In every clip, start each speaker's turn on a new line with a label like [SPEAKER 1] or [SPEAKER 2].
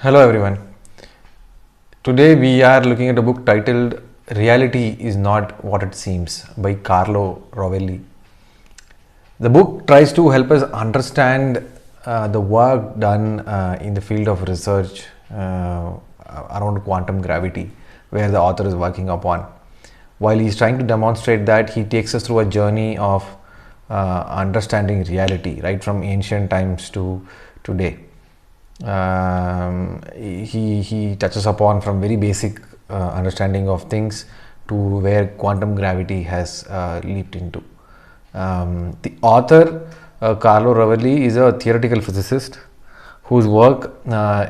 [SPEAKER 1] Hello everyone. Today we are looking at a book titled Reality is Not What It Seems by Carlo Rovelli. The book tries to help us understand the work done in the field of research around quantum gravity, where the author is working upon. While he's trying to demonstrate that, he takes us through a journey of understanding reality, right from ancient times to today. He touches upon from very basic understanding of things to where quantum gravity has leaped into. The author, Carlo Rovelli, is a theoretical physicist whose work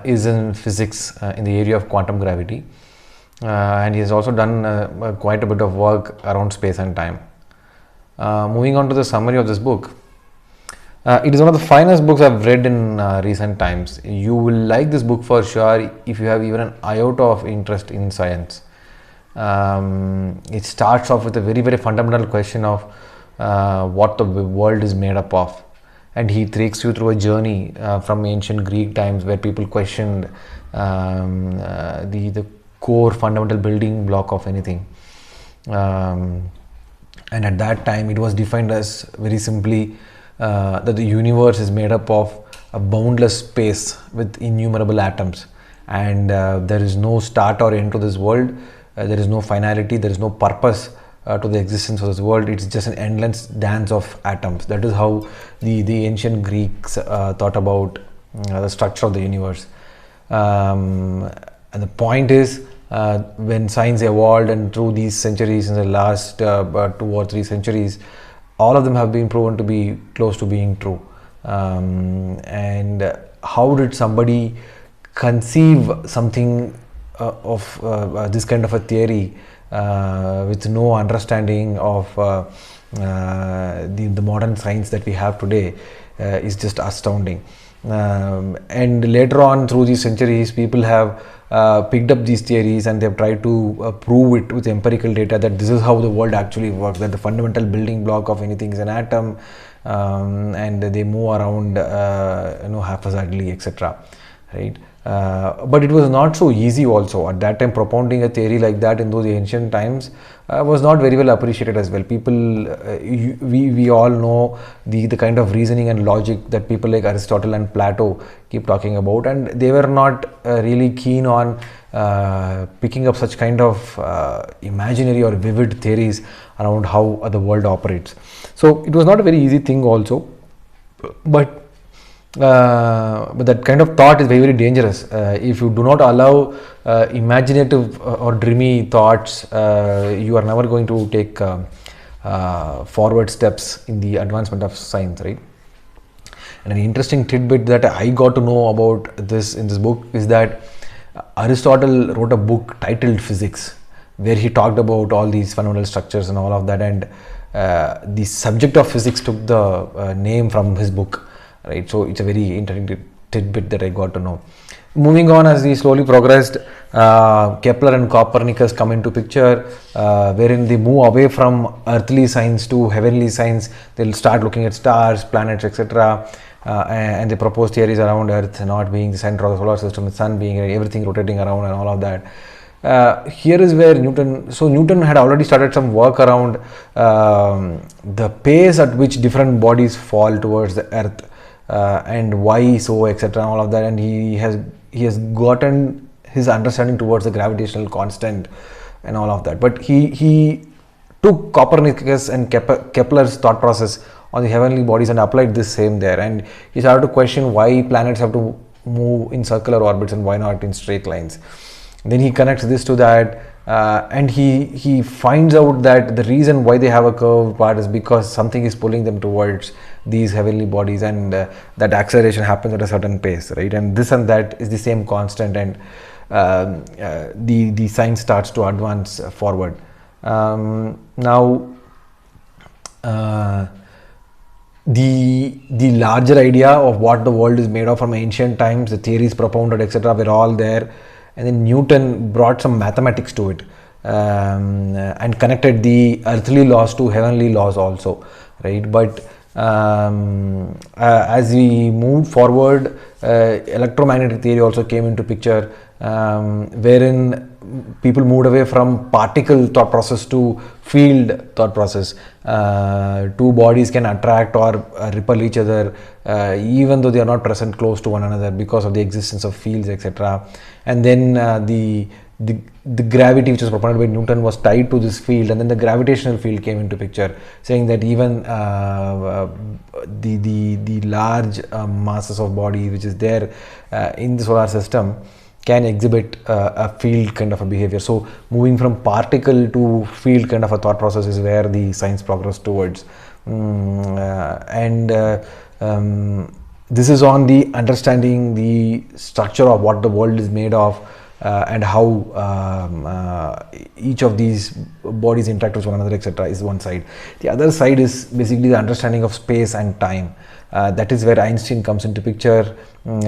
[SPEAKER 1] is in physics in the area of quantum gravity, and he has also done quite a bit of work around space and time. Moving on to the summary of this book. It is one of the finest books I've read in recent times. You will like this book for sure if you have even an iota of interest in science. It starts off with a very, very fundamental question of what the world is made up of. And he takes you through a journey from ancient Greek times where people questioned the core fundamental building block of anything. And at that time, it was defined as very simply that the universe is made up of a boundless space with innumerable atoms, and there is no start or end to this world. There is no finality, there is no purpose to the existence of this world. It's just an endless dance of atoms. That is how the ancient Greeks thought about the structure of the universe. And the point is, when science evolved and through these centuries, in the last 2 or 3 centuries, all of them have been proven to be close to being true. And how did somebody conceive something of this kind of a theory with no understanding of the modern science that we have today is just astounding. And later on through these centuries, people have picked up these theories and they've tried to prove it with empirical data that this is how the world actually works, that the fundamental building block of anything is an atom, and they move around haphazardly, etc. Right? But it was not so easy also. At that time, propounding a theory like that in those ancient times was not very well appreciated as well. People, we all know the kind of reasoning and logic that people like Aristotle and Plato keep talking about, and they were not really keen on picking up such kind of imaginary or vivid theories around how the world operates. So it was not a very easy thing also, but that kind of thought is very, very dangerous. If you do not allow imaginative or dreamy thoughts, you are never going to take forward steps in the advancement of science, right? And an interesting tidbit that I got to know about this in this book is that Aristotle wrote a book titled Physics, where he talked about all these fundamental structures and all of that, and the subject of physics took the name from his book. Right, so it's a very interesting tidbit that I got to know. Moving on, as we slowly progressed, Kepler and Copernicus come into picture, wherein they move away from earthly science to heavenly science. They'll start looking at stars, planets, etc. And they propose theories around Earth not being the center of the solar system, the sun being everything rotating around and all of that. Here is where Newton had already started some work around the pace at which different bodies fall towards the Earth. And why so, etc., and all of that, and he has gotten his understanding towards the gravitational constant and all of that. But he took Copernicus and Kepler's thought process on the heavenly bodies and applied this same there, and he started to question why planets have to move in circular orbits and why not in straight lines. Then he connects this to that, and he finds out that the reason why they have a curved part is because something is pulling them towards these heavenly bodies, and that acceleration happens at a certain pace, right? And this and that is the same constant, and the science starts to advance forward. Now, the larger idea of what the world is made of from ancient times, the theories propounded, etc., were all there. And then Newton brought some mathematics to it, and connected the earthly laws to heavenly laws also, right? But as we moved forward, electromagnetic theory also came into picture, wherein people moved away from particle thought process to field thought process. Two bodies can attract or repel each other even though they are not present close to one another because of the existence of fields, etc. And then the gravity which was proposed by Newton was tied to this field, and then the gravitational field came into picture, saying that even the large masses of body which is there in the solar system can exhibit a field kind of a behavior. So moving from particle to field kind of a thought process is where the science progressed towards. This is on the understanding the structure of what the world is made of, and how each of these bodies interact with one another, etc. is one side. The other side is basically the understanding of space and time. That is where Einstein comes into picture in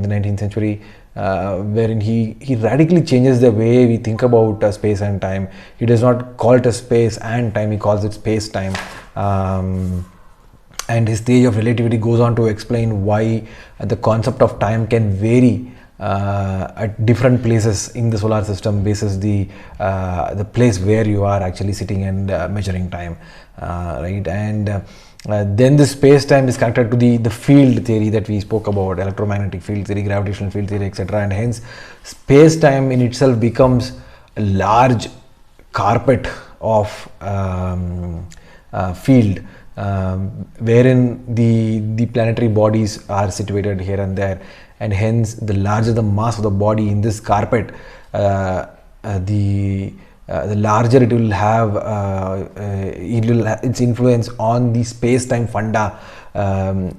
[SPEAKER 1] the 19th century, wherein he radically changes the way we think about space and time. He does not call it a space and time, he calls it space-time. And his theory of relativity goes on to explain why the concept of time can vary at different places in the solar system basis the place where you are actually sitting and measuring time, right? And then the space-time is connected to the field theory that we spoke about, electromagnetic field theory, gravitational field theory, etc. And hence space-time in itself becomes a large carpet of field, wherein the planetary bodies are situated here and there, and hence the larger the mass of the body in this carpet, the larger it will have its influence on the space-time funda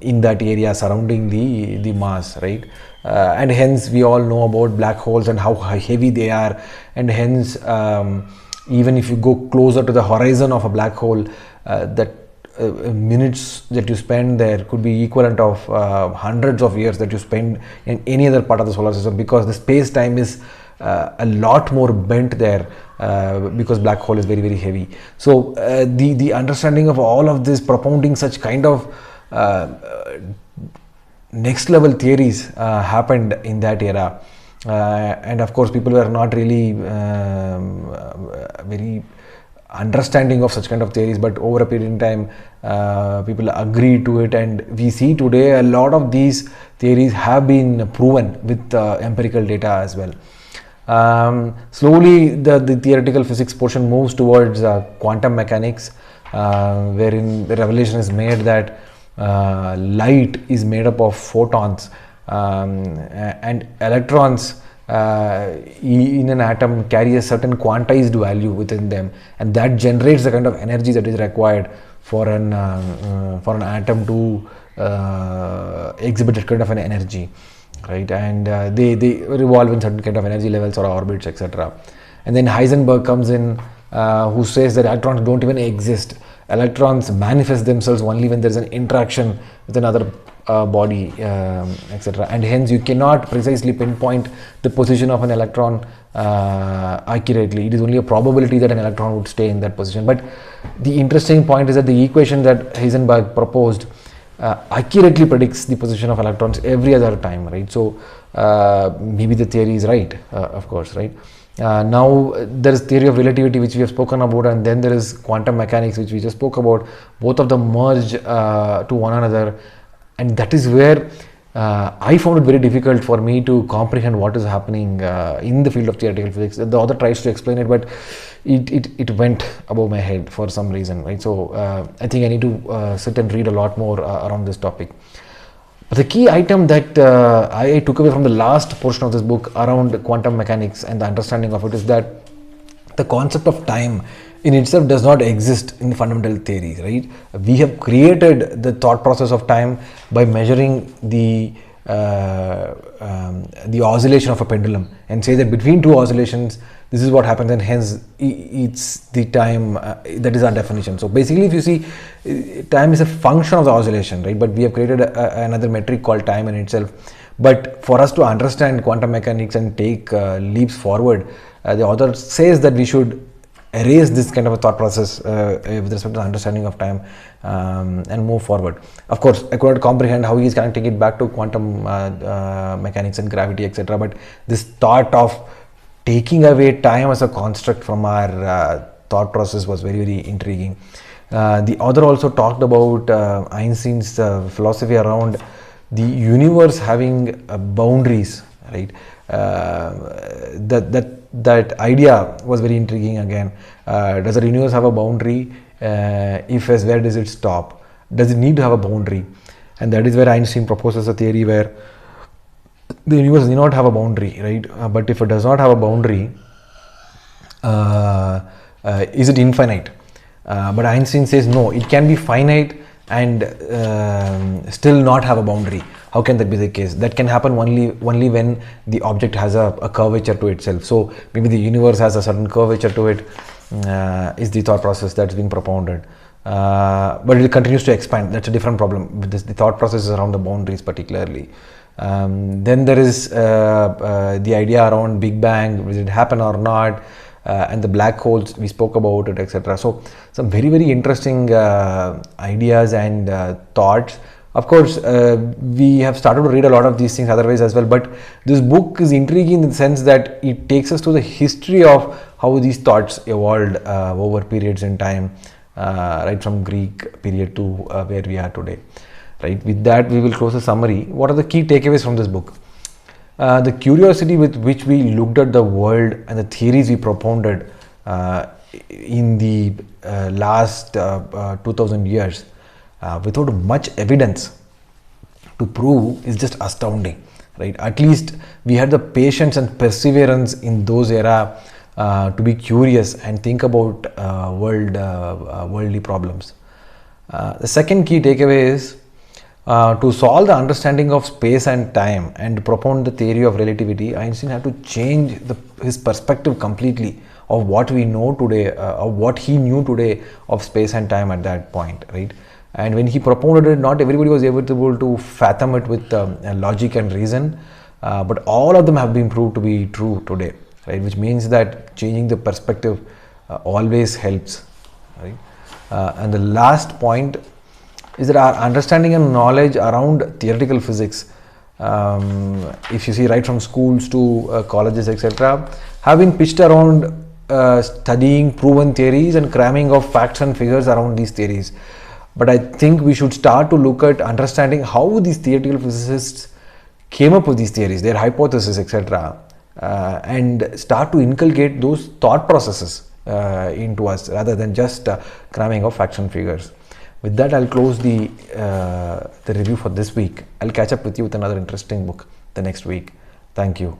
[SPEAKER 1] in that area surrounding the mass, right? And hence we all know about black holes and how heavy they are, and hence even if you go closer to the horizon of a black hole, that minutes that you spend there could be equivalent of hundreds of years that you spend in any other part of the solar system, because the space-time is a lot more bent there, because black hole is very, very heavy. So the understanding of all of this, propounding such kind of next level theories happened in that era, and of course people were not really very understanding of such kind of theories, but over a period in time people agreed to it, and we see today a lot of these theories have been proven with empirical data as well. Slowly the theoretical physics portion moves towards quantum mechanics, wherein the revelation is made that light is made up of photons, and electrons in an atom carry a certain quantized value within them, and that generates the kind of energy that is required for an atom to exhibit that kind of an energy, right? And they revolve in certain kind of energy levels or orbits, etc. And then Heisenberg comes in, who says that electrons don't even exist. Electrons manifest themselves only when there is an interaction with another body, etc. And hence you cannot precisely pinpoint the position of an electron accurately. It is only a probability that an electron would stay in that position. But the interesting point is that the equation that Heisenberg proposed accurately predicts the position of electrons every other time, right? So maybe the theory is right, of course, right? Now there is theory of relativity, which we have spoken about, and then there is quantum mechanics, which we just spoke about. Both of them merge to one another, and that is where I found it very difficult for me to comprehend what is happening in the field of theoretical physics. The author tries to explain it, but it went above my head for some reason, right? So I think I need to sit and read a lot more around this topic. But the key item that I took away from the last portion of this book around quantum mechanics and the understanding of it is that the concept of time in itself does not exist in fundamental theories, right? We have created the thought process of time by measuring the oscillation of a pendulum and say that between two oscillations this is what happens, and hence it's the time that is our definition. So basically, if you see, time is a function of the oscillation, right? But we have created another metric called time in itself. But for us to understand quantum mechanics and take leaps forward, the author says that we should erase this kind of a thought process with respect to the understanding of time, and move forward. Of course, I could not comprehend how he is connecting it back to quantum mechanics and gravity, etc. But this thought of taking away time as a construct from our thought process was very, very intriguing. The author also talked about Einstein's philosophy around the universe having boundaries, right? That idea was very intriguing again. Does the universe have a boundary? If yes, where does it stop? Does it need to have a boundary? And that is where Einstein proposes a theory where the universe need not have a boundary, right? But if it does not have a boundary, is it infinite? But Einstein says no, it can be finite and still not have a boundary. How can that be the case? That can happen only when the object has a curvature to itself. So maybe the universe has a certain curvature to it, is the thought process that's being propounded. But it continues to expand. That's a different problem. The thought process is around the boundaries particularly. Then there is the idea around Big Bang, will it happen or not? And the black holes, we spoke about it, etc. So some very, very interesting ideas and thoughts. Of course, we have started to read a lot of these things otherwise as well, but this book is intriguing in the sense that it takes us to the history of how these thoughts evolved over periods in time, right from Greek period to where we are today. Right. With that, we will close the summary. What are the key takeaways from this book? The curiosity with which we looked at the world and the theories we propounded in the last 2000 years without much evidence to prove is just astounding, right? At least we had the patience and perseverance in those era to be curious and think about worldly problems. The second key takeaway is to solve the understanding of space and time and propound the theory of relativity, Einstein had to change his perspective completely of what we know today, of what he knew today of space and time at that point, right? And when he propounded it, not everybody was able to fathom it with logic and reason, but all of them have been proved to be true today, right? Which means that changing the perspective always helps, right? And the last point is that our understanding and knowledge around theoretical physics, if you see right from schools to colleges, etc., have been pitched around studying proven theories and cramming of facts and figures around these theories. But I think we should start to look at understanding how these theoretical physicists came up with these theories, their hypotheses, etc., and start to inculcate those thought processes into us rather than just cramming of facts and figures. With that, I'll close the review for this week. I'll catch up with you with another interesting book the next week. Thank you.